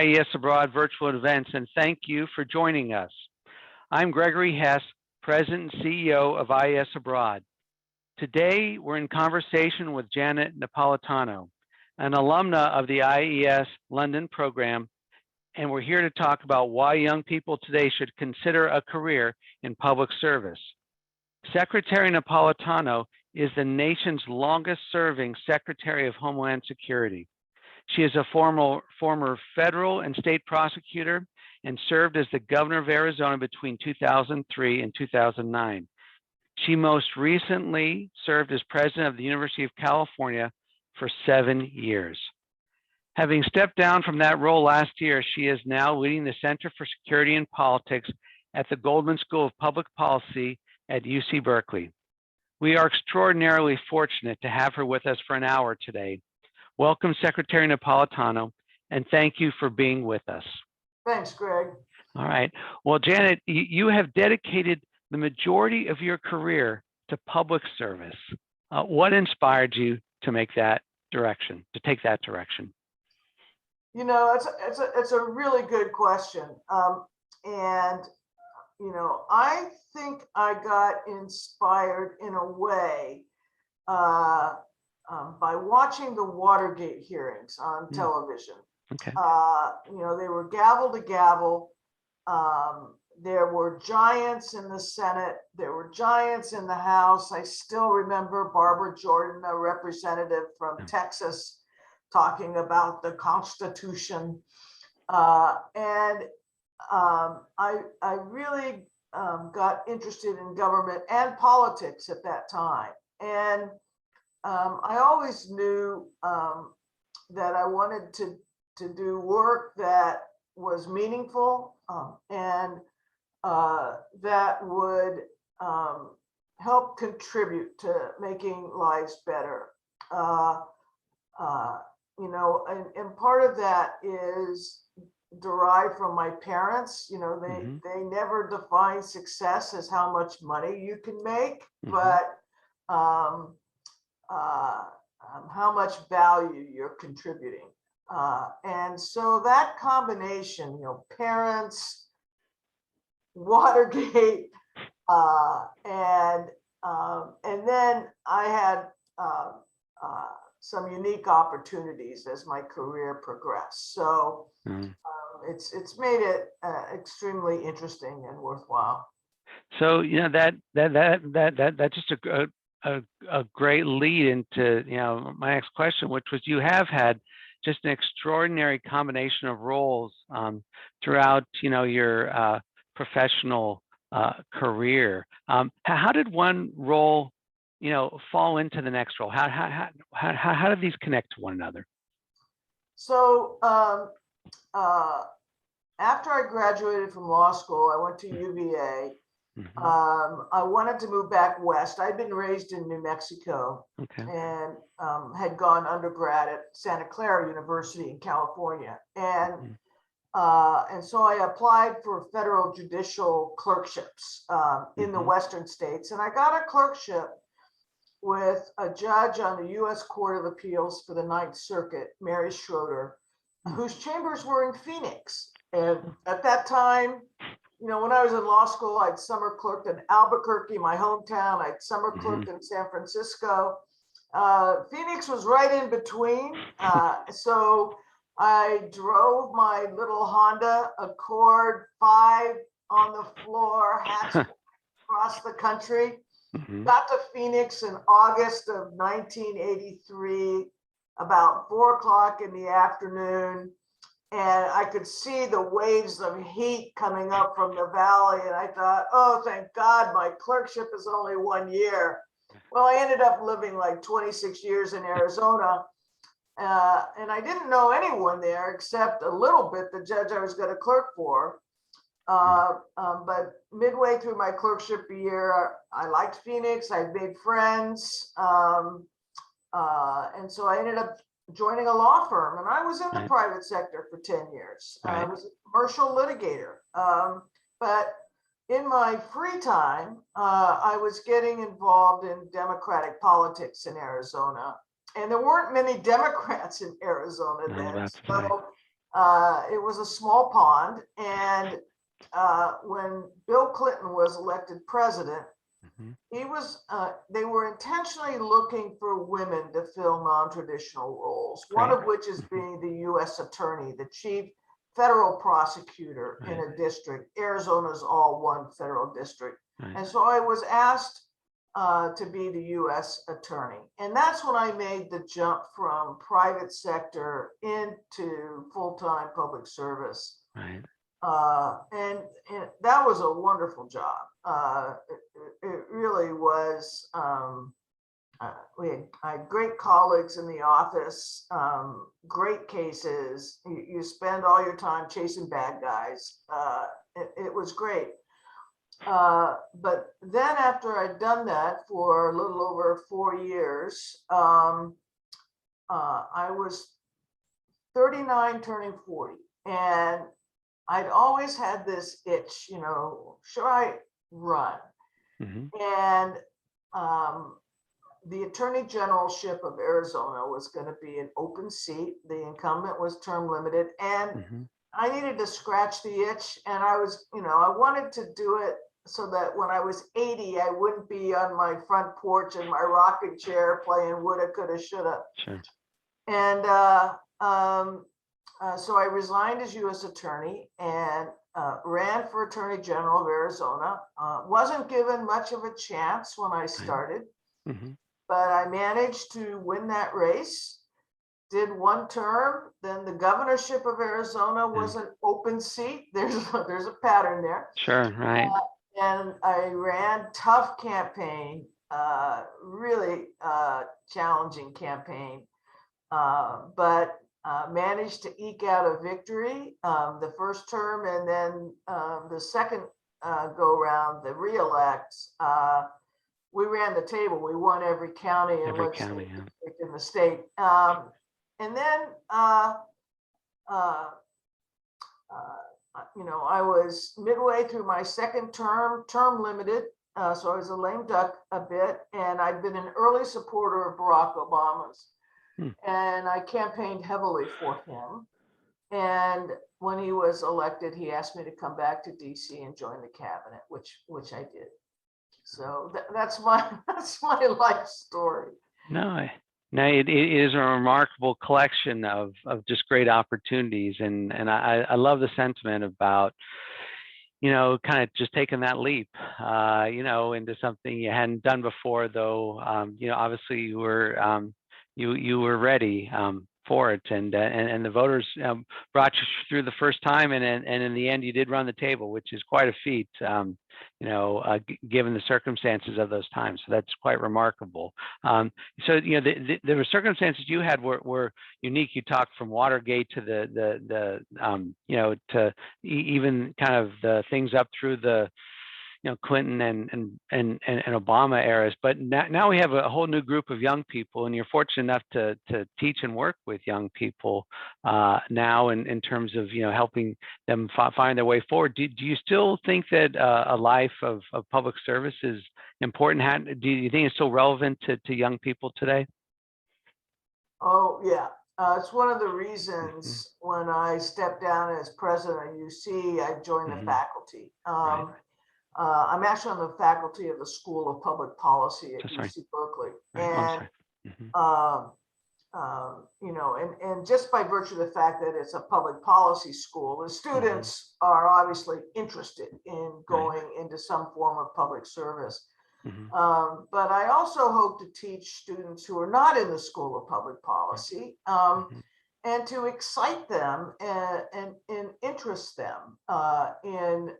IES Abroad virtual events, and thank you for joining us. I'm Gregory Hess, President and CEO of IES Abroad. Today, we're in conversation with Janet Napolitano, an alumna of the IES London program, and we're here to talk about why young people today should consider a career in public service. Secretary Napolitano is the nation's longest-serving Secretary of Homeland Security. She is a former federal and state prosecutor and served as the governor of Arizona between 2003 and 2009. She most recently served as president of the University of California for 7 years. Having stepped down from that role last year, she is now leading the Center for Security and Politics at the Goldman School of Public Policy at UC Berkeley. We are extraordinarily fortunate to have her with us for an hour today. Welcome, Secretary Napolitano, and thank you for being with us. Thanks, Greg. All right. Well, Janet, you have dedicated the majority of your career to public service. What inspired you to make that direction, to take that direction? You know, it's a really good question. And, you know, I think I got inspired in a way by watching the Watergate hearings on television. Okay. You know, they were gavel to gavel. There were giants in the Senate. There were giants in the House. I still remember Barbara Jordan, a representative from Texas, talking about the Constitution. I really got interested in government and politics at that time. And I always knew that I wanted to do work that was meaningful and that would help contribute to making lives better. You know, and part of that is derived from my parents. You know, they never define success as how much money you can make, but how much value you're contributing. And so that combination, you know, parents, Watergate, and then I had some unique opportunities as my career progressed. So it's made it extremely interesting and worthwhile. So, you know, that's just a great lead into, you know, my next question, which was you have had just an extraordinary combination of roles throughout, you know, your professional career. How did one role, you know, fall into the next role? How do these connect to one another? So after I graduated from law school, I went to UVA. I wanted to move back west. I'd been raised in New Mexico and had gone undergrad at Santa Clara University in California. And so I applied for federal judicial clerkships in the Western states. And I got a clerkship with a judge on the U.S. Court of Appeals for the Ninth Circuit, Mary Schroeder, whose chambers were in Phoenix. And at that time, you know, when I was in law school, I'd summer clerked in Albuquerque, my hometown. I'd summer clerked in San Francisco. Phoenix was right in between. So I drove my little Honda Accord 5 on the floor, hatched across the country. Got to Phoenix in August of 1983, about 4 o'clock in the afternoon. And I could see the waves of heat coming up from the valley. And I thought, oh, thank God, my clerkship is only 1 year. Well, I ended up living like 26 years in Arizona. And I didn't know anyone there except a little bit the judge I was going to clerk for. But midway through my clerkship year, I liked Phoenix. I made friends. And so I ended up joining a law firm, and I was in the private sector for 10 years. I was a commercial litigator. But in my free time, I was getting involved in Democratic politics in Arizona. And there weren't many Democrats in Arizona then. So It was a small pond, and when Bill Clinton was elected president, they were intentionally looking for women to fill non-traditional roles, one of which is being the U.S. attorney, the chief federal prosecutor in a district. Arizona's all one federal district. And so I was asked to be the U.S. attorney. And that's when I made the jump from private sector into full-time public service. And that was a wonderful job. It really was. I had great colleagues in the office, great cases. You spend all your time chasing bad guys. It was great. But then after I'd done that for a little over 4 years, I was 39 turning 40. And I'd always had this itch, should I run? And the Attorney Generalship of Arizona was going to be an open seat. The incumbent was term limited, and I needed to scratch the itch. And I was, I wanted to do it so that when I was 80, I wouldn't be on my front porch in my rocking chair playing woulda, coulda, shoulda. And so I resigned as U.S. attorney and ran for Attorney General of Arizona. Wasn't given much of a chance when I started. But I managed to win that race, did one term, then the governorship of Arizona was an open seat. There's a pattern there. And I ran tough campaign, really challenging campaign, but managed to eke out a victory the first term, and then the second go round, the re-elect. We ran the table. We won every county and legislative district in the state. And then, I was midway through my second term limited. So I was a lame duck a bit. And I'd been an early supporter of Barack Obama's. And I campaigned heavily for him. And when he was elected, he asked me to come back to DC and join the cabinet, which I did. So that's my life story. No, it is a remarkable collection of just great opportunities, and I love the sentiment about kind of just taking that leap, into something you hadn't done before. Though obviously you were ready for it, and the voters brought you through the first time, and in the end you did run the table, which is quite a feat, given the circumstances of those times. So that's quite remarkable. So the circumstances you had were unique. You talked from Watergate to the to even kind of the things up through the Clinton and Obama eras, but now we have a whole new group of young people, and you're fortunate enough to teach and work with young people now in terms of helping them find their way forward. Do you still think that a life of public service is important? Do you think it's still relevant to young people today? Oh yeah. It's one of the reasons when I stepped down as president of UC, I joined the faculty. I'm actually on the faculty of the School of Public Policy at UC Berkeley. And, and just by virtue of the fact that it's a public policy school, the students are obviously interested in going into some form of public service. But I also hope to teach students who are not in the School of Public Policy and to excite them and interest them in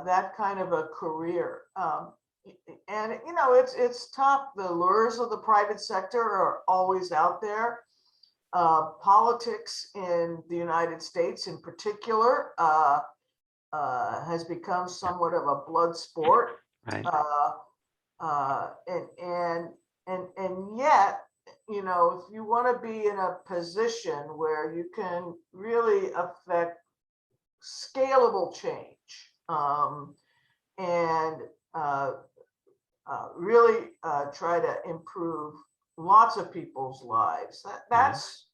that kind of a career. And it's tough. The lures of the private sector are always out there. Politics in the United States in particular has become somewhat of a blood sport. And yet, if you want to be in a position where you can really affect scalable change, and really try to improve lots of people's lives. That's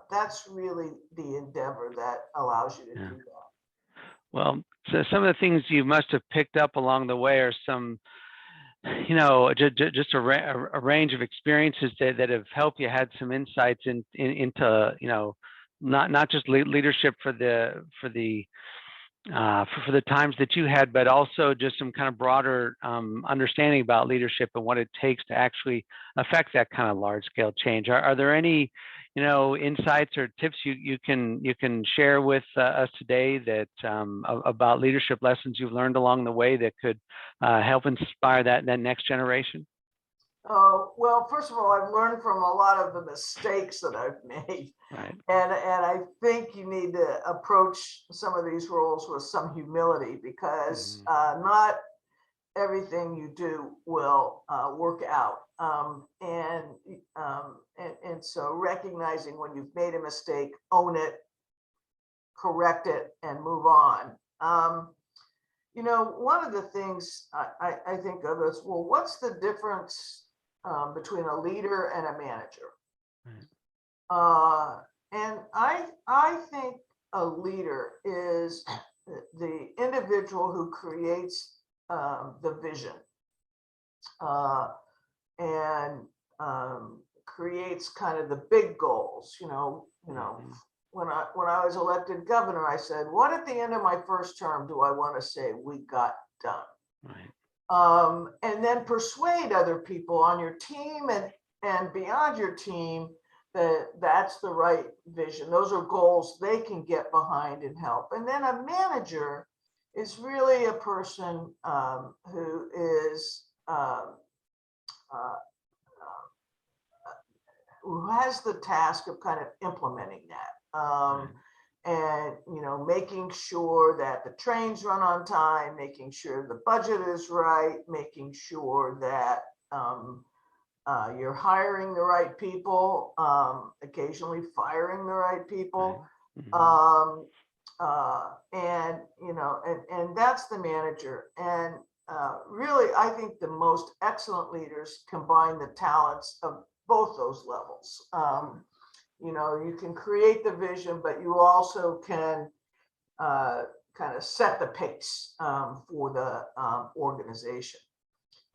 that's really the endeavor that allows you to do that. Well, so some of the things you must have picked up along the way are some, just a range of experiences that have helped you, had some insights into, not just leadership for the times that you had, but also just some kind of broader understanding about leadership and what it takes to actually affect that kind of large scale change. Are there any, insights or tips you can share with us today that about leadership lessons you've learned along the way that could help inspire that next generation? Well, first of all, I've learned from a lot of the mistakes that I've made. Right. And I think you need to approach some of these roles with some humility, because not everything you do will work out. And so recognizing when you've made a mistake, own it, correct it, and move on. One of the things I think of is, well, what's the difference between a leader and a manager? Right. And I think a leader is the individual who creates the vision and creates kind of the big goals. When I was elected governor, I said, what at the end of my first term do I want to say we got done? Right. And then persuade other people on your team and beyond your team that that's the right vision. Those are goals they can get behind and help. And then a manager is really a person who is who has the task of kind of implementing that. And making sure that the trains run on time, making sure the budget is right, making sure that you're hiring the right people, occasionally firing the right people. And that's the manager. And really, I think the most excellent leaders combine the talents of both those levels. You can create the vision, but you also can kind of set the pace for the organization.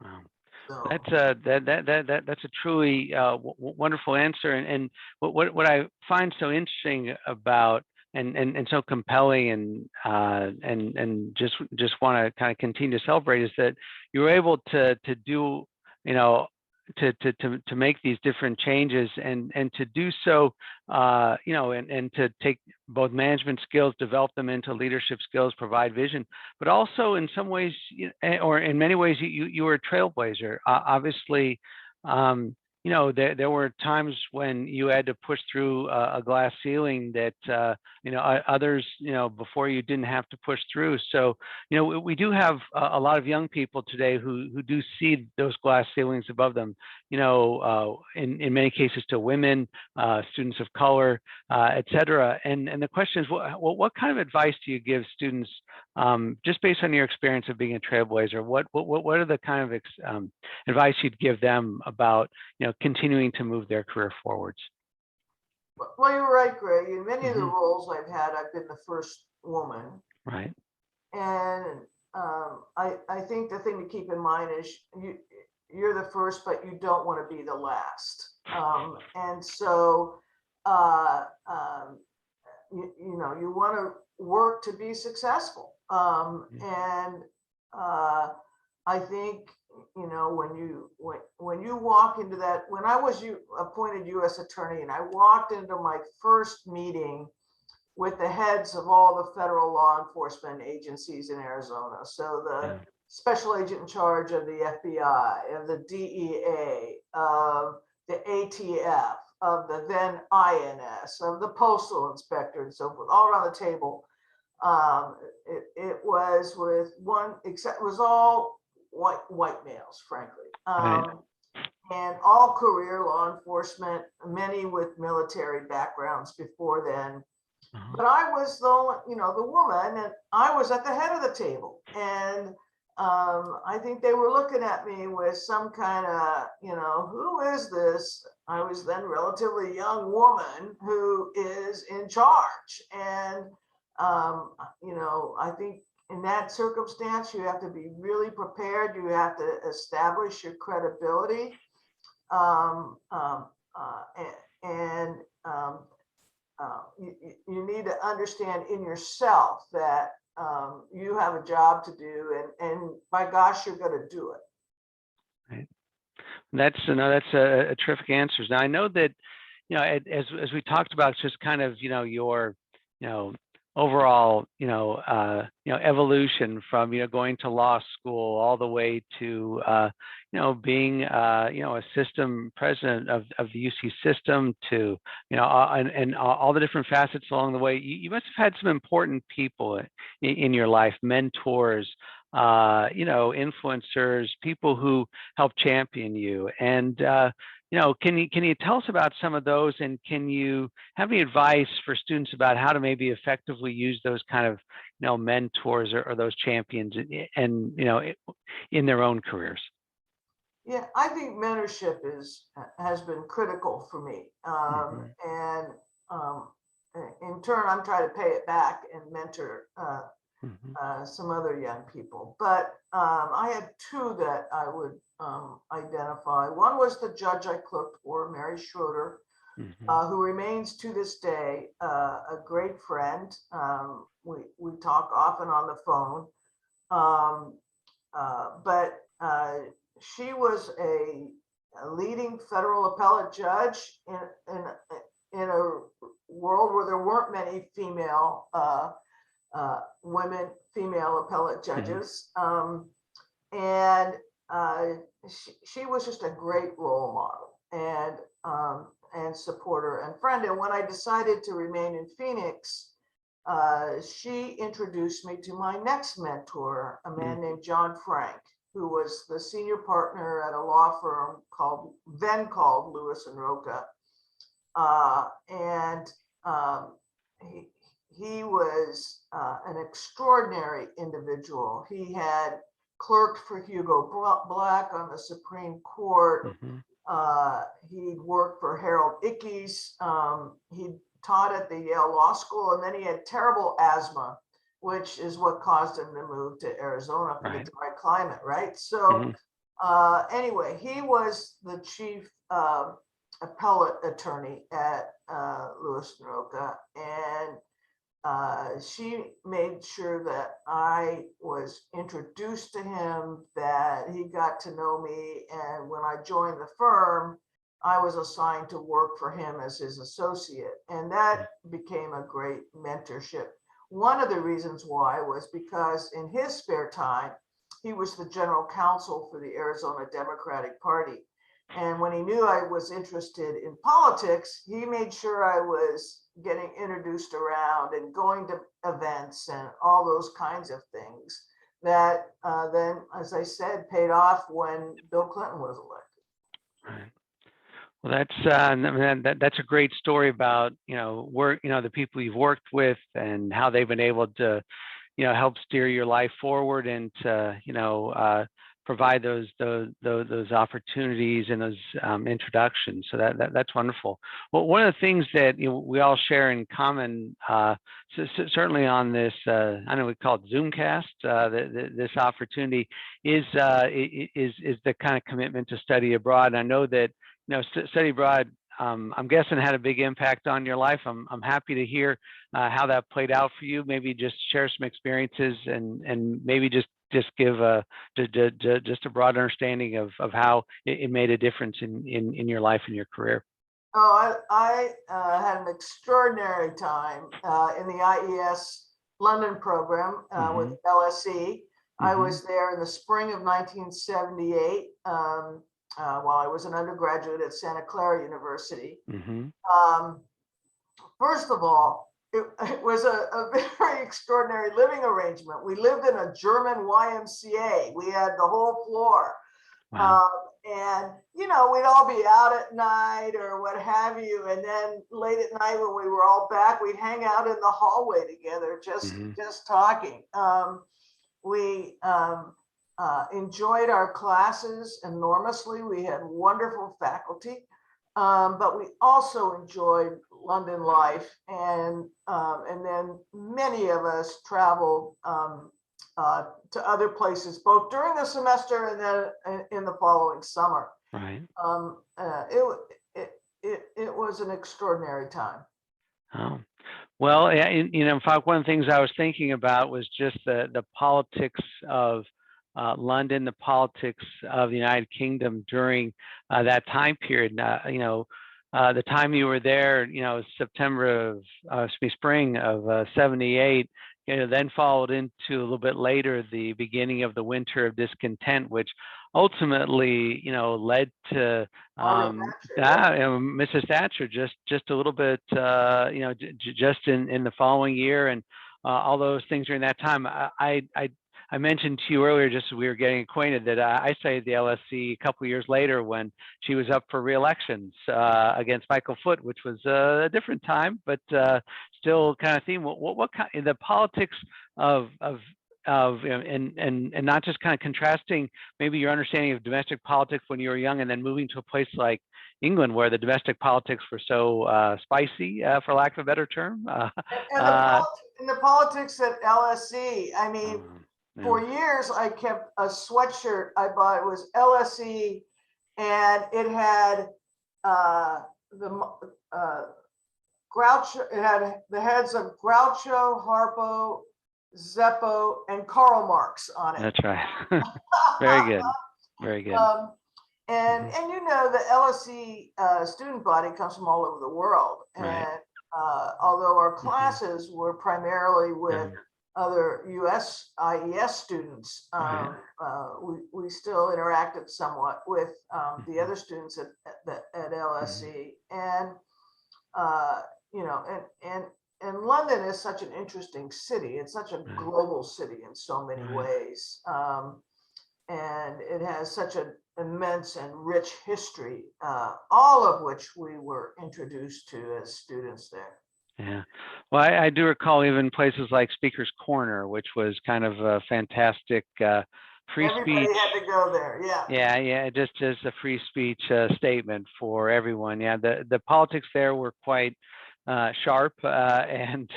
Wow. So, That's a truly wonderful answer, and what I find so interesting about and so compelling and just want to kind of continue to celebrate is that you were able to do to make these different changes and to do so and to take both management skills, develop them into leadership skills, provide vision, but also in some ways or in many ways you were a trailblazer. Obviously, there were times when you had to push through a glass ceiling that others before you didn't have to push through. So we do have a lot of young people today who do see those glass ceilings above them. In many cases to women, students of color, et cetera. And the question is, what kind of advice do you give students, just based on your experience of being a trailblazer? What are the kind of advice you'd give them about continuing to move their career forwards? Well, you're right, Greg. In many of the roles I've had, I've been the first woman. Right. And I think the thing to keep in mind is you're the first, but you don't want to be the last. And so, you want to work to be successful. And I think, when you walk into that, when I was appointed U.S. attorney and I walked into my first meeting with the heads of all the federal law enforcement agencies in Arizona. So the special agent in charge of the FBI, of the DEA, of the ATF, of the then INS, of the postal inspector and so forth, all around the table. It was with one, except it was all white males, frankly. And all career law enforcement, many with military backgrounds before then. But I was the woman, and I was at the head of the table. And I think they were looking at me with some kind of, who is this? I was then relatively young woman who is in charge. And, I think in that circumstance, you have to be really prepared. You have to establish your credibility. You need to understand in yourself that you have a job to do, and by gosh, you're going to do it. Right. That's a terrific answer. Now I know that as we talked about, just kind of your overall evolution from going to law school all the way to being a system president of the UC system to and all the different facets along the way. You must have had some important people in your life, mentors, influencers, people who help champion you. And can you tell us about some of those, and can you have any advice for students about how to maybe effectively use those kind of mentors or those champions and in their own careers? Yeah, I think mentorship has been critical for me, and in turn, I'm trying to pay it back and mentor some other young people. But I had two that I would identify. One was the judge I clerked for, Mary Schroeder, who remains to this day a great friend. We talk often on the phone, but she was a leading federal appellate judge in a world where there weren't many female female appellate judges, and she was just a great role model and supporter and friend. And when I decided to remain in Phoenix, she introduced me to my next mentor, a man named John Frank, who was the senior partner at a law firm called Lewis and Roca, and he was an extraordinary individual. He had clerked for Hugo Black on the Supreme Court. He'd worked for Harold Ickes. He taught at the Yale Law School, and then he had terrible asthma, which is what caused him to move to Arizona for the dry climate, right? So anyway, he was the chief appellate attorney at Lewis and Roca, and she made sure that I was introduced to him, that he got to know me, and when I joined the firm, I was assigned to work for him as his associate, and that became a great mentorship. One of the reasons why was because in his spare time, he was the general counsel for the Arizona Democratic Party. And when he knew I was interested in politics, he made sure I was getting introduced around and going to events and all those kinds of things that then, as I said, paid off when Bill Clinton was elected. Right. Well, that's a great story about work, the people you've worked with and how they've been able to help steer your life forward and to provide those opportunities and those introductions. So that's wonderful. Well, one of the things that we all share in common, certainly on this, I know we call it Zoomcast, this opportunity is the kind of commitment to study abroad. And I know that study abroad, I'm guessing, had a big impact on your life. I'm happy to hear how that played out for you. Maybe just share some experiences and maybe just give just a broad understanding of how it made a difference in your life and your career. Oh, I had an extraordinary time in the IES London program with LSE. I was there in the spring of 1978 while I was an undergraduate at Santa Clara University. First of all, it was a very extraordinary living arrangement. We lived in a German YMCA. We had the whole floor. Wow. And, we'd all be out at night or what have you. And then late at night when we were all back, we'd hang out in the hallway together, just talking. enjoyed our classes enormously. We had wonderful faculty, but we also enjoyed London life, and then many of us traveled to other places, both during the semester and then in the following summer. Right. It was an extraordinary time. Oh, well, in fact, one of the things I was thinking about was just the politics of London, the politics of the United Kingdom during that time period. The time you were there, September of, spring of '78, then followed into a little bit later the beginning of the winter of discontent, which ultimately, led to Mrs. Thatcher just a little bit, just in the following year, and all those things during that time. I mentioned to you earlier, just as we were getting acquainted, that I studied the LSE a couple of years later when she was up for re-elections against Michael Foot, which was a different time, but still kind of theme. What kind the politics of and not just kind of contrasting maybe your understanding of domestic politics when you were young, and then moving to a place like England where the domestic politics were so spicy, for lack of a better term. And the politics at LSE, I mean. For years, I kept a sweatshirt I bought. It was LSE, and it had Groucho. It had the heads of Groucho, Harpo, Zeppo, and Karl Marx on it. That's right. Very good. Very good. And the LSE student body comes from all over the world, and right. Although our classes were primarily with other US IES students, we still interacted somewhat with the other students at LSE, and and London is such an interesting city. It's such a global city in so many ways, and it has such an immense and rich history, all of which we were introduced to as students there. Yeah, well, I do recall even places like Speaker's Corner, which was kind of a fantastic free Everybody speech. had to go there, Yeah, just as a free speech statement for everyone. Yeah, the politics there were quite sharp and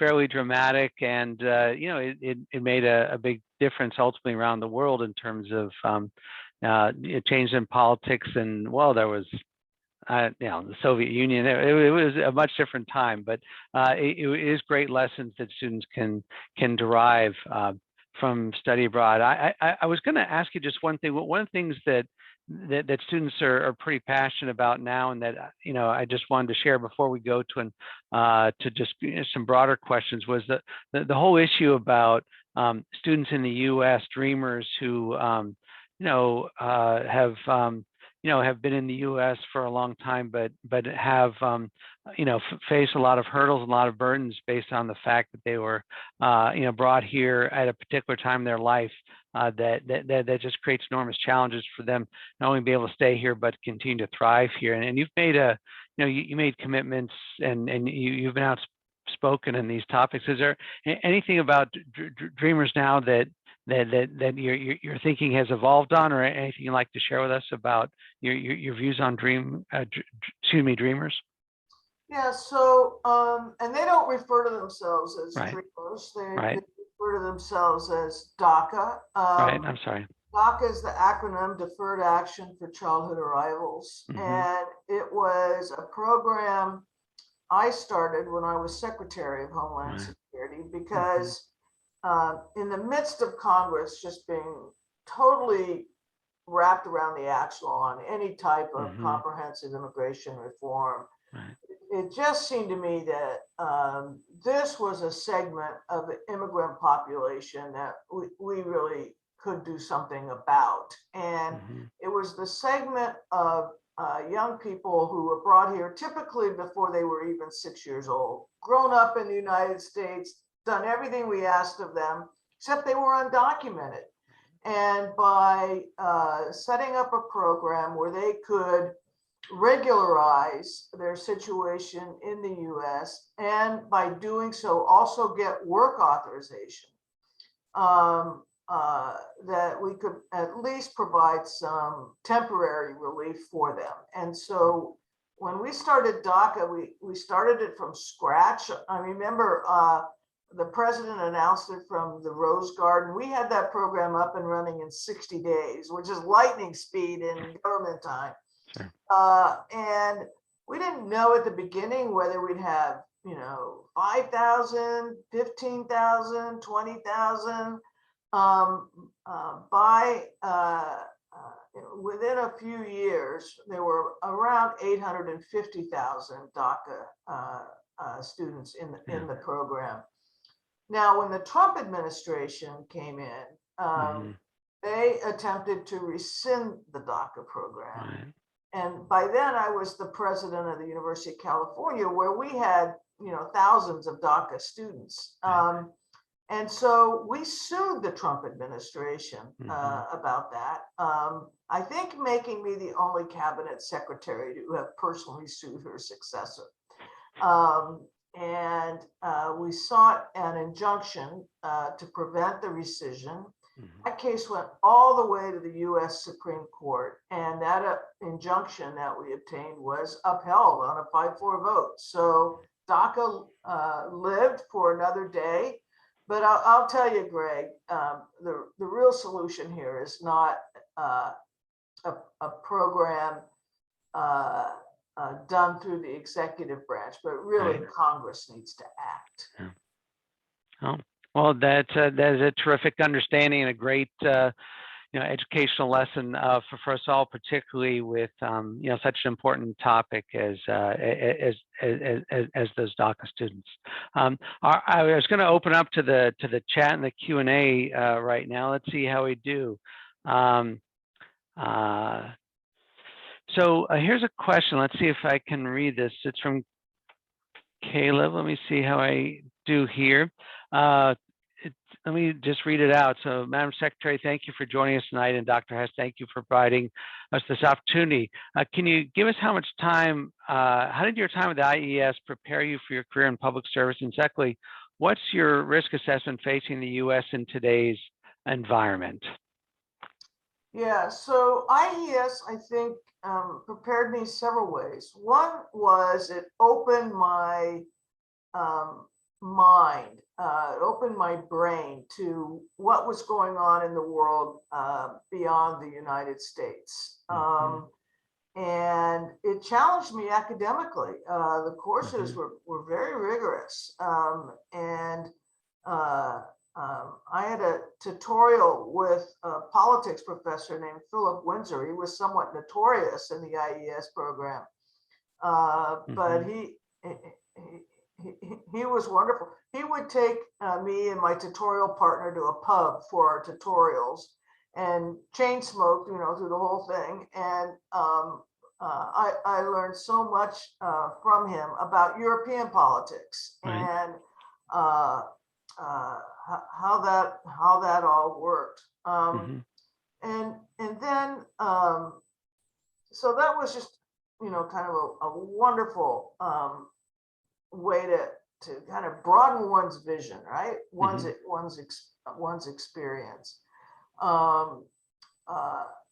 fairly dramatic, and it made a big difference ultimately around the world in terms of change in politics. And well, there was. The Soviet Union, it was a much different time, but it is great lessons that students can derive from study abroad. I was going to ask you just one thing. One of the things that students are pretty passionate about now, and that I just wanted to share before we go to just some broader questions, was the whole issue about students in the U.S., dreamers who have been in the U.S. for a long time, but have faced a lot of hurdles, a lot of burdens based on the fact that they were brought here at a particular time in their life, that just creates enormous challenges for them not only be able to stay here but continue to thrive here. And you've made you made commitments, and you've been outspoken in these topics. Is there anything about dreamers now that your thinking has evolved on, or anything you'd like to share with us about your views on dreamers? Yeah, so and they don't refer to themselves as dreamers. They refer to themselves as DACA. I'm sorry. DACA is the acronym Deferred Action for Childhood Arrivals, and it was a program I started when I was Secretary of Homeland Security, because in the midst of Congress just being totally wrapped around the axle on any type of comprehensive immigration reform, it just seemed to me that this was a segment of the immigrant population that we really could do something about. And it was the segment of young people who were brought here typically before they were even 6 years old, grown up in the United States, done everything we asked of them, except they were undocumented. And by setting up a program where they could regularize their situation in the US, and by doing so also get work authorization, that we could at least provide some temporary relief for them. And so when we started DACA, we started it from scratch. I remember the president announced it from the Rose Garden. We had that program up and running in 60 days, which is lightning speed in government time. Sure. And we didn't know at the beginning whether we'd have, 5,000, 15,000, 20,000. Within a few years, there were around 850,000 DACA students in the program. Now, when the Trump administration came in, they attempted to rescind the DACA program. Right. And by then I was the president of the University of California, where we had, thousands of DACA students. And so we sued the Trump administration about that. I think making me the only cabinet secretary to have personally sued her successor. And we sought an injunction to prevent the rescission. That case went all the way to the US Supreme Court, and that injunction that we obtained was upheld on a 5-4 vote. So DACA lived for another day. But I'll tell you, Greg, the real solution here is not a program done through the executive branch, but really Congress needs to act. Yeah. Oh, well, that is a terrific understanding and a great educational lesson for us all, particularly with such an important topic as those DACA students. I was going to open up to the chat and the Q&A right now. Let's see how we do. So here's a question. Let's see if I can read this. It's from Caleb. Let me see how I do here. Let me just read it out. So, Madam Secretary, thank you for joining us tonight, and Dr. Hess, thank you for providing us this opportunity. Can you give us how did your time with the IES prepare you for your career in public service? And secondly, what's your risk assessment facing the U.S. in today's environment? Yeah, so IES, I think, prepared me several ways. One was it opened my mind, it opened my brain to what was going on in the world beyond the United States. And it challenged me academically. The courses were very rigorous. And I had a tutorial with a politics professor named Philip Windsor. He was somewhat notorious in the IES program, but he was wonderful. He would take me and my tutorial partner to a pub for our tutorials and chain smoked, through the whole thing. And I learned so much from him about European politics and how that all worked. And then so that was just kind of a wonderful way to kind of broaden one's vision, right? One's experience.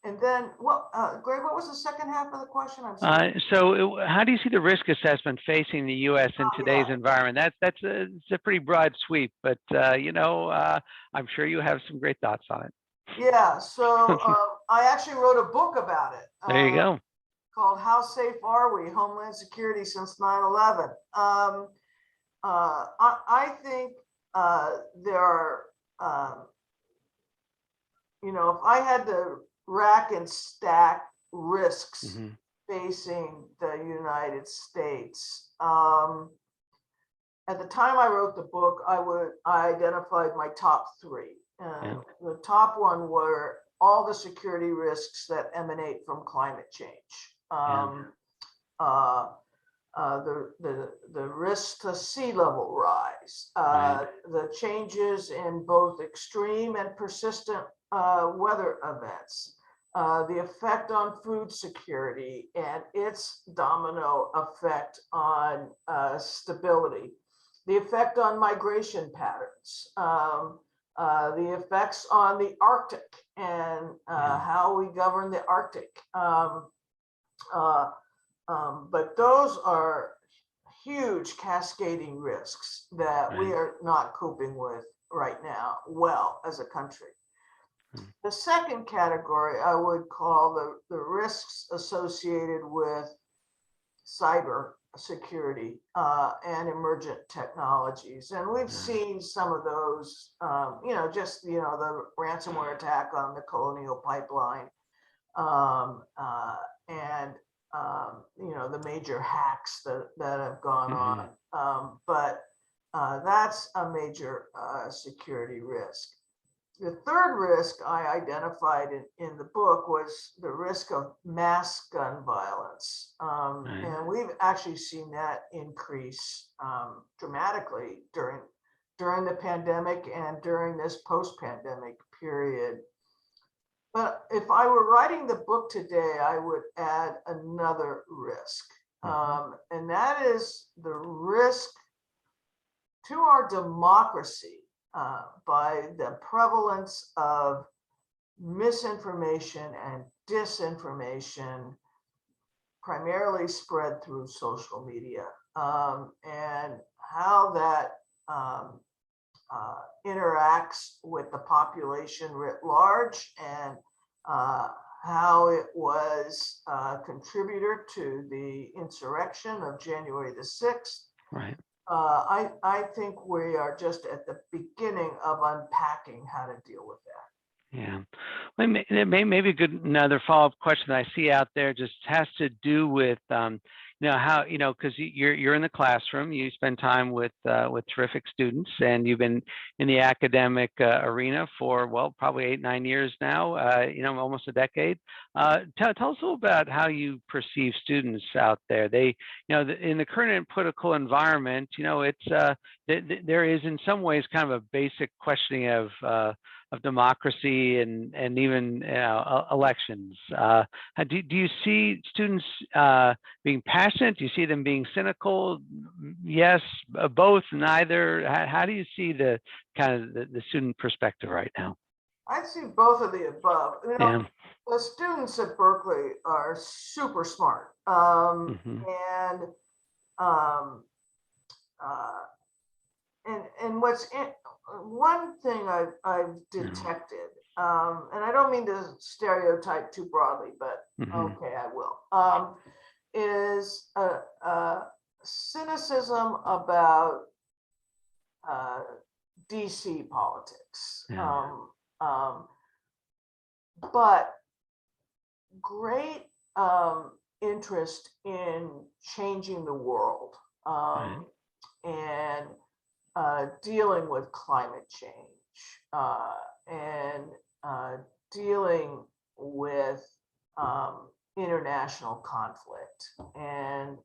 And then, Greg, what was the second half of the question? I'm sorry. So how do you see the risk assessment facing the U.S. in today's environment? It's a pretty broad sweep, but I'm sure you have some great thoughts on it. Yeah, so I actually wrote a book about it. There you go. Called How Safe Are We? Homeland Security Since 9/11. I think there are, if I had to rack and stack risks facing the United States, at the time I wrote the book, I identified my top three. The top one were all the security risks that emanate from climate change. The risk to sea level rise, the changes in both extreme and persistent weather events, the effect on food security and its domino effect on stability, the effect on migration patterns, the effects on the Arctic and how we govern the Arctic. But those are huge cascading risks that we are not coping with right now well as a country. The second category I would call the risks associated with cyber security and emergent technologies. And we've seen some of those, the ransomware attack on the Colonial Pipeline and the major hacks that have gone on. But that's a major security risk. The third risk I identified in the book was the risk of mass gun violence. And we've actually seen that increase dramatically during the pandemic and during this post-pandemic period. But if I were writing the book today, I would add another risk. And that is the risk to our democracy by the prevalence of misinformation and disinformation, primarily spread through social media, and how that interacts with the population writ large, and how it was a contributor to the insurrection of January the 6th. Right. I think we are just at the beginning of unpacking how to deal with that. Yeah. Well, maybe another follow-up question that I see out there just has to do with, how, because you're in the classroom, you spend time with terrific students, and you've been in the academic arena for, well, probably 8-9 years now, almost a decade. Tell us a little about how you perceive students out there. They, in the current political environment, it's there is in some ways kind of a basic questioning of democracy and even elections. Do you see students being passionate? Do you see them being cynical? Yes, both, neither. How do you see the kind of the student perspective right now? I see both of the above. The students at Berkeley are super smart, and what's one thing I've detected, and I don't mean to stereotype too broadly, but okay, I will, is a cynicism about DC politics, but great interest in changing the world and dealing with climate change and dealing with international conflict and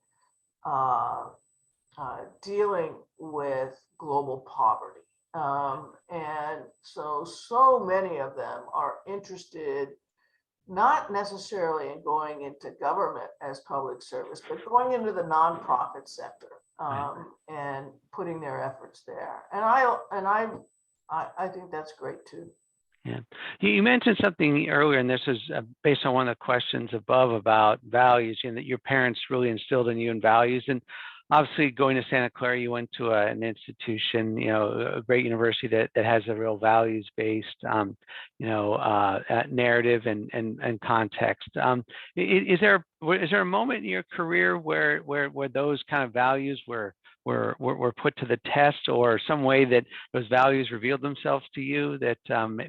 dealing with global poverty. And so many of them are interested not necessarily in going into government as public service, but going into the nonprofit sector. And putting their efforts there, and I think that's great too. Yeah, you mentioned something earlier, and this is based on one of the questions above about values, and that your parents really instilled in you in values. And obviously, going to Santa Clara, you went to an institution, a great university that has a real values-based, narrative and context. Is there a moment in your career where those kind of values were put to the test, or some way that those values revealed themselves to you that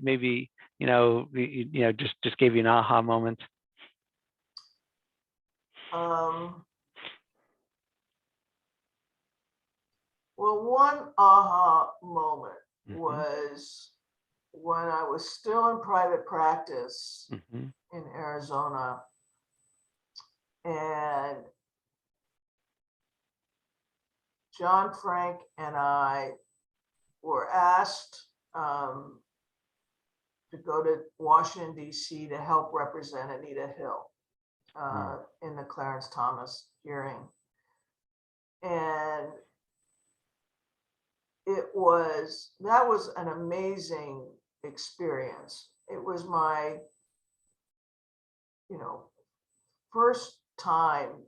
maybe just gave you an aha moment? Well, one aha moment was when I was still in private practice in Arizona, and John Frank and I were asked to go to Washington, D.C. to help represent Anita Hill in the Clarence Thomas hearing. And that was an amazing experience. It was my, first time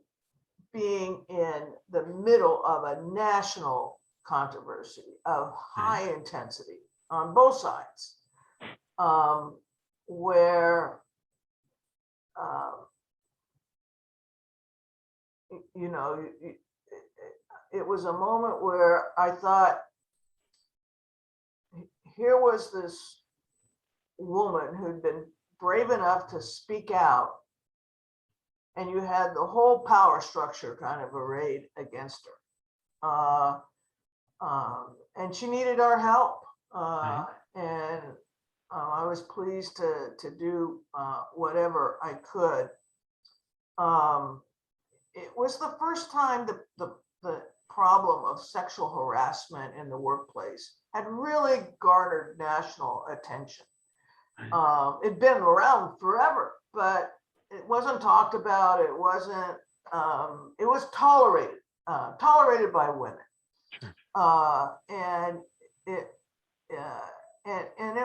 being in the middle of a national controversy of high intensity on both sides, where it was a moment where I thought, here was this woman who'd been brave enough to speak out, and you had the whole power structure kind of arrayed against her. And she needed our help. And I was pleased to do whatever I could. It was the first time the problem of sexual harassment in the workplace had really garnered national attention. It'd been around forever, but it wasn't talked about. It wasn't. It was tolerated by women. Sure. And it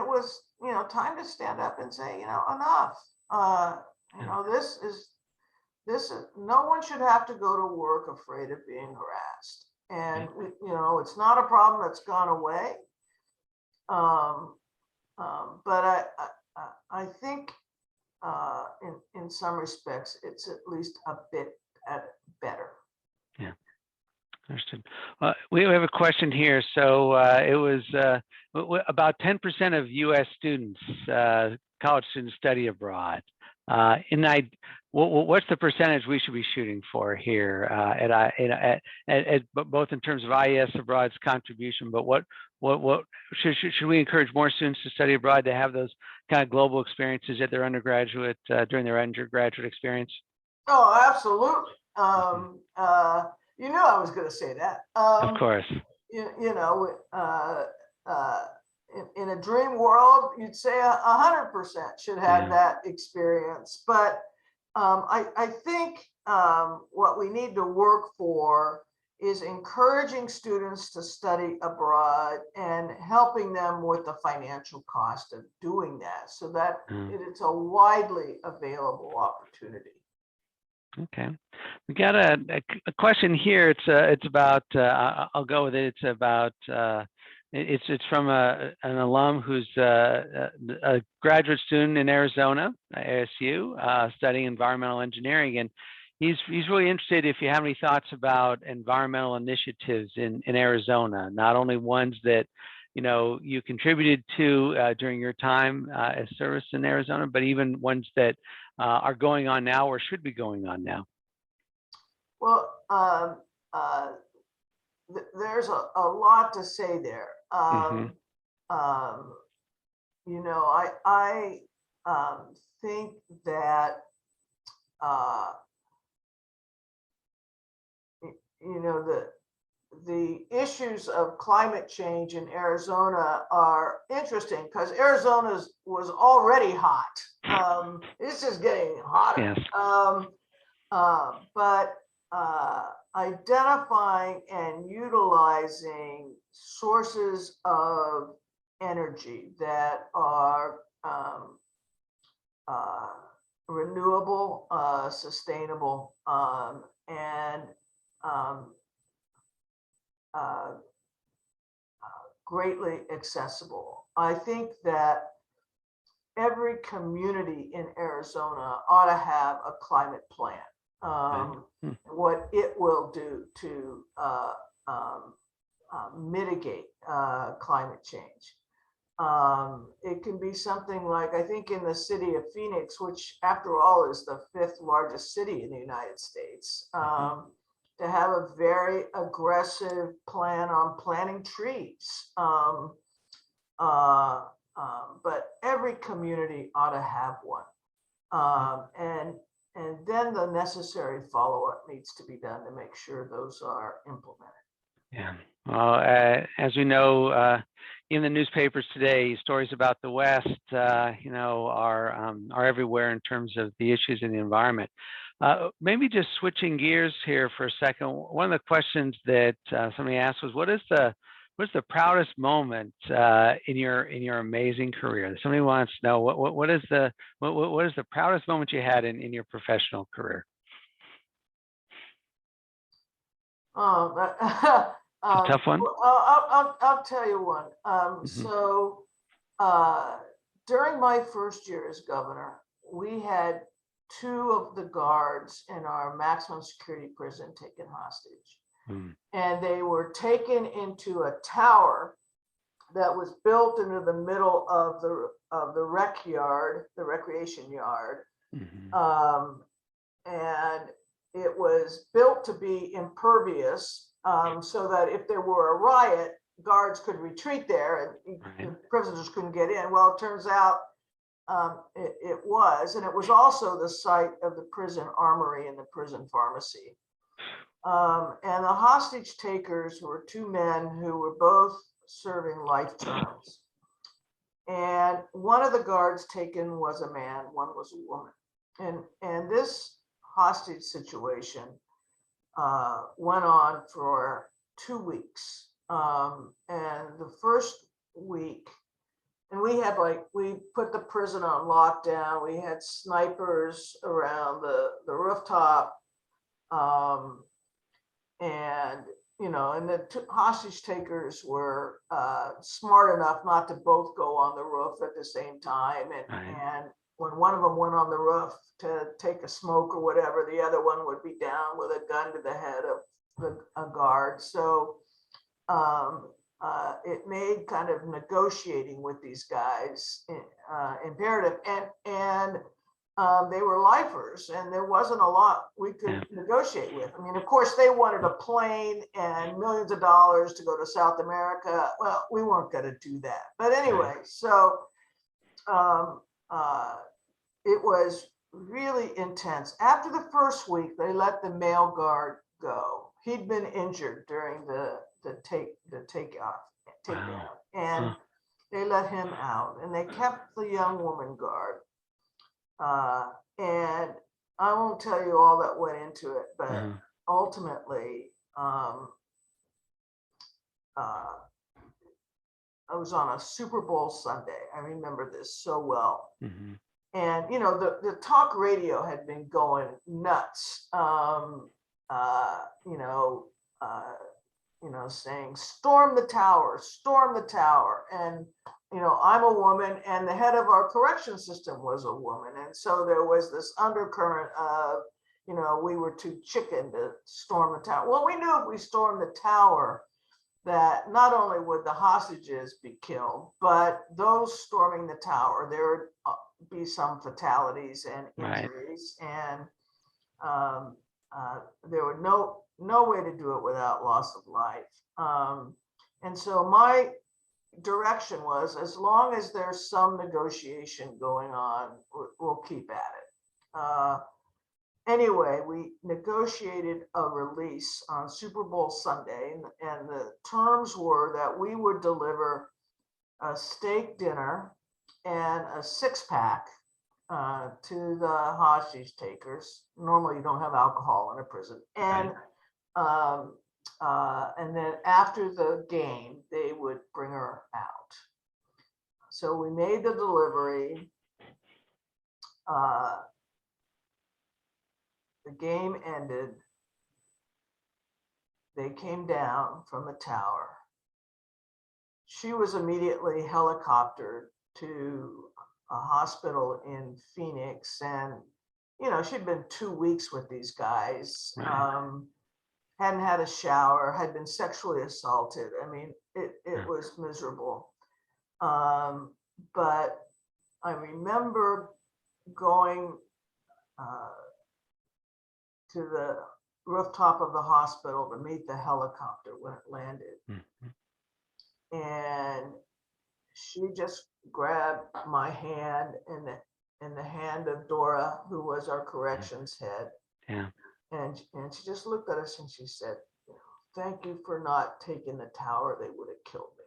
was time to stand up and say enough. This is no one should have to go to work afraid of being harassed, and it's not a problem that's gone away. But I think in some respects it's at least a bit better. Yeah, understood. We have a question here. So it was about 10% of U.S. students, college students, study abroad. What's the percentage we should be shooting for here at both in terms of IES Abroad's contribution, but what should we encourage more students to study abroad, to have those kind of global experiences at their undergraduate during their undergraduate experience? Oh, absolutely. I was going to say that. Of course. In a dream world, you'd say 100% should have that experience. But I think what we need to work for is encouraging students to study abroad and helping them with the financial cost of doing that, so that it's a widely available opportunity. Okay, we got a question here. It's about. I'll go with it. It's about. It's from an alum who's a graduate student in Arizona, ASU, studying environmental engineering, and he's really interested if you have any thoughts about environmental initiatives in Arizona, not only ones that you contributed to during your time as service in Arizona, but even ones that are going on now or should be going on now. Well, there's a lot to say there. I think that the issues of climate change in Arizona are interesting because Arizona was already hot. It's just getting hotter. Yes. But identifying and utilizing sources of energy that are renewable, sustainable, and greatly accessible. I think that every community in Arizona ought to have a climate plan. What it will do to mitigate climate change. It can be something like, I think in the city of Phoenix, which after all is the 5th largest city in the United States, to have a very aggressive plan on planting trees. But every community ought to have one. And then the necessary follow-up needs to be done to make sure those are implemented. Yeah. Well, as we know, in the newspapers today, stories about the West, are everywhere in terms of the issues in the environment. Maybe just switching gears here for a second. One of the questions that somebody asked was, what is the what's the proudest moment in your amazing career? Somebody wants to know what is the proudest moment you had in your professional career? Oh, A tough one. I'll tell you one. So during my first year as governor, we had 2 of the guards in our maximum security prison taken hostage. And they were taken into a tower that was built into the middle of the rec yard, the recreation yard. And it was built to be impervious, so that if there were a riot, guards could retreat there and the prisoners couldn't get in. Well, it turns out it was, and it was also the site of the prison armory and the prison pharmacy. And the hostage takers were 2 men who were both serving life terms. And one of the guards taken was a man, one was a woman. And this hostage situation went on for 2 weeks. And the first week, and we put the prison on lockdown. We had snipers around the rooftop. And, and the 2 hostage takers were smart enough not to both go on the roof at the same time. And when one of them went on the roof to take a smoke or whatever, the other one would be down with a gun to the head of a guard. So it made kind of negotiating with these guys imperative. And they were lifers, and there wasn't a lot we could negotiate with. I mean, of course, they wanted a plane and millions of dollars to go to South America. Well, we weren't going to do that. But anyway, so it was really intense. After the first week, they let the male guard go. He'd been injured during the takeoff, and they let him out, and they kept the young woman guard. And I won't tell you all that went into it, but ultimately, I was on a Super Bowl Sunday. I remember this so well. And, the talk radio had been going nuts, saying, storm the tower. And, I'm a woman, and the head of our correction system was a woman. And so there was this undercurrent of, we were too chicken to storm the tower. Well, we knew if we stormed the tower, that not only would the hostages be killed, but those storming the tower, there would be some fatalities and injuries. And there were no way to do it without loss of life. And so my direction was, as long as there's some negotiation going on, we'll keep at it. Anyway, we negotiated a release on Super Bowl Sunday, and the terms were that we would deliver a steak dinner and a 6-pack to the hostage takers. Normally, you don't have alcohol in a prison. And then after the game, they would bring her out. So we made the delivery. The game ended. They came down from the tower. She was immediately helicoptered to a hospital in Phoenix. And, she'd been 2 weeks with these guys. Hadn't had a shower, had been sexually assaulted. I mean, it was miserable. But I remember going to the rooftop of the hospital to meet the helicopter when it landed. And she just grabbed my hand and the hand of Dora, who was our corrections head. And she just looked at us and she said, thank you for not taking the tower. They would have killed me.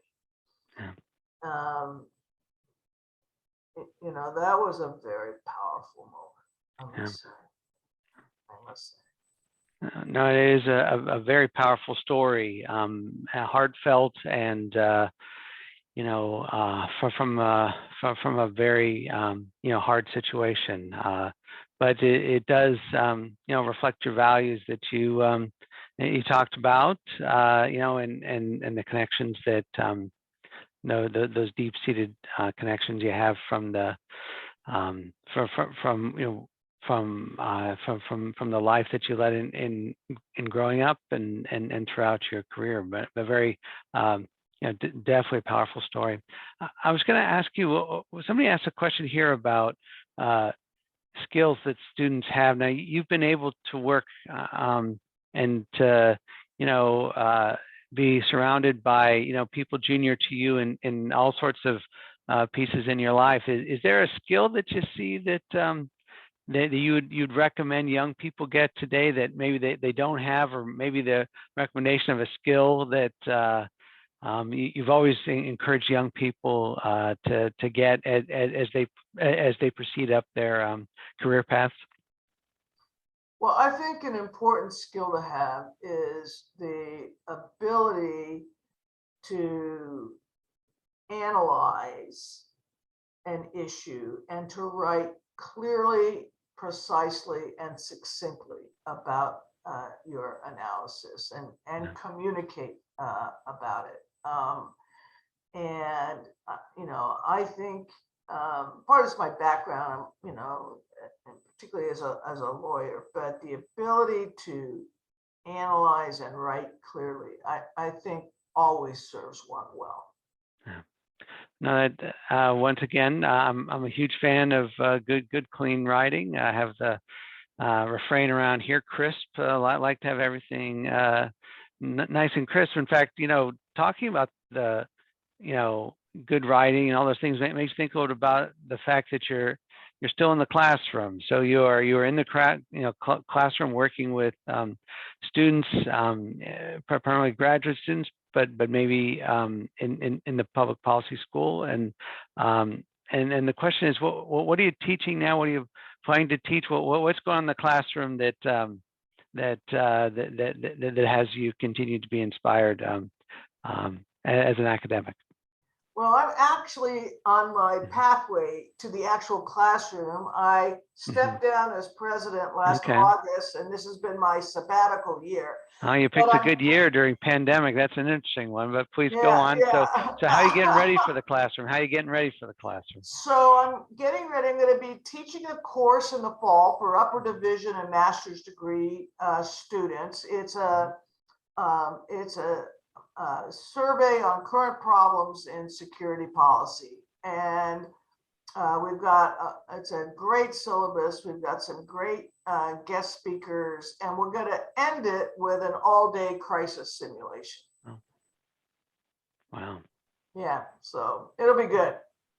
That was a very powerful moment, I must say. No, it is a very powerful story, heartfelt, and from a very hard situation. But it does reflect your values that you talked about, and the connections that those deep-seated connections you have from the from the life that you led in growing up and throughout your career. But very definitely a powerful story. I was going to ask you, somebody asked a question here about skills that students have. Now, you've been able to work and to be surrounded by people junior to you in all sorts of pieces in your life. Is there a skill that you see that that you'd recommend young people get today that maybe they don't have, or maybe the recommendation of a skill that you've always encouraged young people to get as they proceed up their career paths? Well, I think an important skill to have is the ability to analyze an issue and to write clearly, precisely, and succinctly about your analysis and communicate about it. I think part of my background, particularly as a lawyer, but the ability to analyze and write clearly, I think always serves one well. Yeah. No, once again, I'm a huge fan of good, clean writing. I have the refrain around here, crisp. I like to have everything nice and crisp. In fact, talking about the, good writing and all those things makes me think about the fact that you're still in the classroom. So you're in the classroom working with students, primarily graduate students, but maybe in the public policy school. And the question is, what are you teaching now? What are you planning to teach? What's going on in the classroom that has you continue to be inspired as an academic? Well, I'm actually on my pathway to the actual classroom. I stepped down as president last August, and this has been my sabbatical year. Oh, you picked a good year during pandemic. That's an interesting one, but please go on. Yeah. So how are you getting ready for the classroom? How are you getting ready for the classroom? So I'm getting ready. I'm going to be teaching a course in the fall for upper division and master's degree students. It's a survey on current problems in security policy, and we've got it's a great syllabus. We've got some great guest speakers, and we're going to end it with an all-day crisis simulation. Oh. Wow. Yeah, so it'll be good.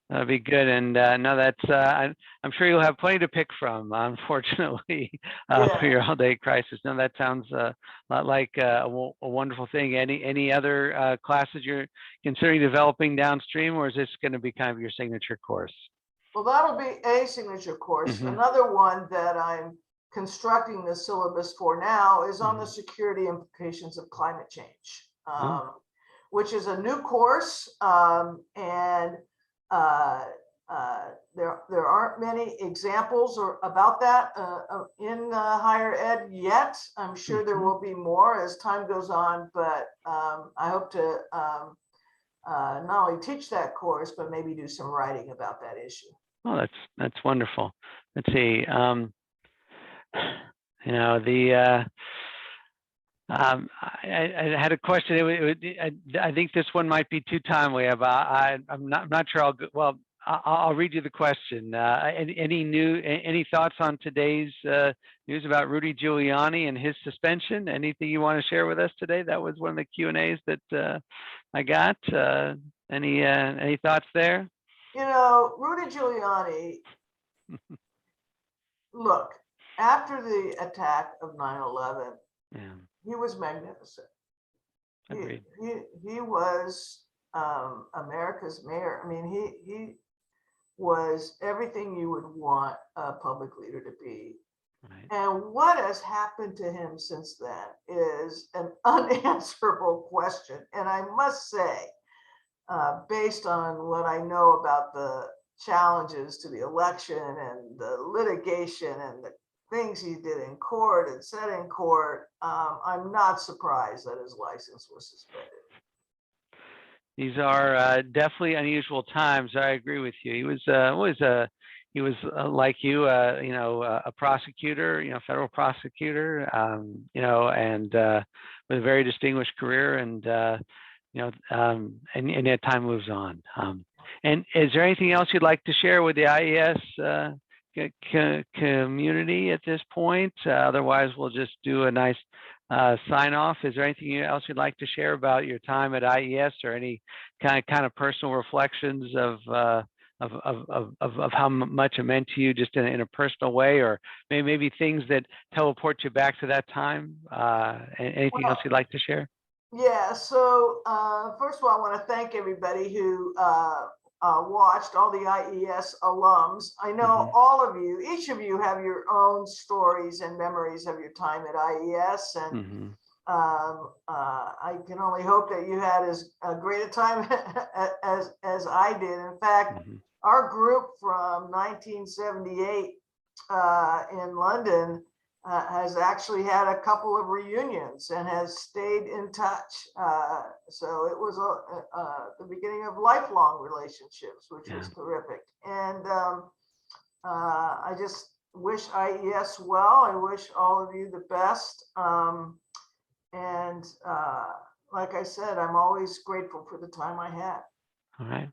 That'll be good. And no, that's I'm sure you'll have plenty to pick from, unfortunately, for your all-day crisis. No, that sounds a lot like a wonderful thing. Any other classes you're considering developing downstream, or is this going to be kind of your signature course? Well, that'll be a signature course. Another one that I'm constructing the syllabus for now is on the security implications of climate change, which is a new course, and there aren't many examples about that in higher ed yet. I'm sure there will be more as time goes on, but I hope to not only teach that course, but maybe do some writing about that issue. Oh, that's wonderful. Let's see. I had a question. I think this one might be too timely. I'm not sure. I'll read you the question. Any thoughts on today's news about Rudy Giuliani and his suspension? Anything you want to share with us today? That was one of the Q&As that I got. Any thoughts there? Rudy Giuliani. Look, after the attack of 9/11. He was magnificent. He was America's mayor. I mean, he was everything you would want a public leader to be. Right. And what has happened to him since then is an unanswerable question. And I must say, based on what I know about the challenges to the election and the litigation and the things he did in court and said in court, I'm not surprised that his license was suspended. These are definitely unusual times. I agree with you. He was like you, a prosecutor, federal prosecutor, and with a very distinguished career, and and yet time moves on. And is there anything else you'd like to share with the IES community at this point? Otherwise, we'll just do a nice sign off. Is there anything else you'd like to share about your time at IES, or any kind of personal reflections of how much it meant to you, just in a personal way, or maybe things that teleport you back to that time? Anything else you'd like to share? Yeah, so first of all, I want to thank everybody who watched, all the IES alums. I know all of you, each of you have your own stories and memories of your time at IES, and I can only hope that you had as great a time as I did. In fact, our group from 1978 in London has actually had a couple of reunions and has stayed in touch. So it was the beginning of lifelong relationships, which was terrific. And I just wish IES well. I wish all of you the best. And like I said, I'm always grateful for the time I had. All right.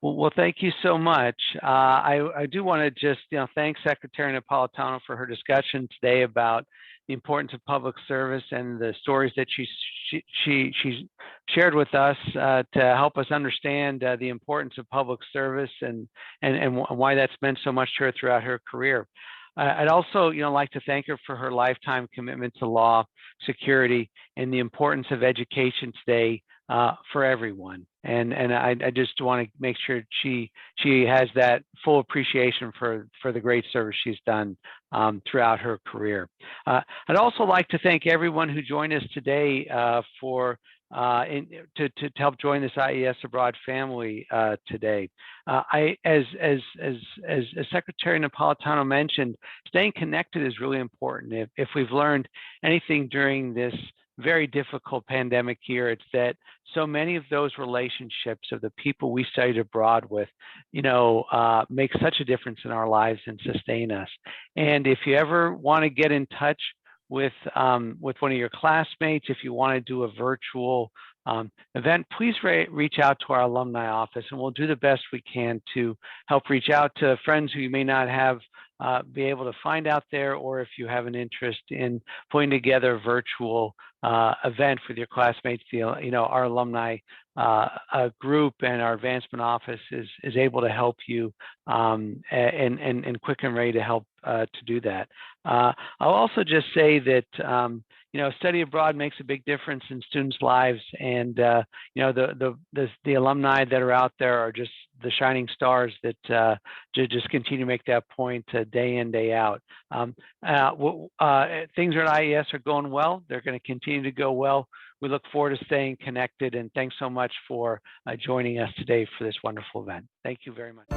Well, thank you so much. I do want to just, thank Secretary Napolitano for her discussion today about the importance of public service and the stories that she shared with us to help us understand the importance of public service and why that's meant so much to her throughout her career. I'd also, like to thank her for her lifetime commitment to law, security, and the importance of education today for everyone. And I just want to make sure she has that full appreciation for the great service she's done throughout her career. I'd also like to thank everyone who joined us today to help join this IES Abroad family today. As Secretary Napolitano mentioned, staying connected is really important. If we've learned anything during this very difficult pandemic year, it's that so many of those relationships of the people we studied abroad with, make such a difference in our lives and sustain us. And if you ever want to get in touch with one of your classmates, if you want to do a virtual event, please reach out to our alumni office, and we'll do the best we can to help reach out to friends who you may not have be able to find out there, or if you have an interest in putting together a virtual event with your classmates. Our alumni group and our advancement office is able to help you and quick and ready to help to do that. I'll also just say that study abroad makes a big difference in students' lives, and the alumni that are out there are just the shining stars that just continue to make that point day in, day out. Things at IES are going well. They're going to continue to go well. We look forward to staying connected, and thanks so much for joining us today for this wonderful event. Thank you very much.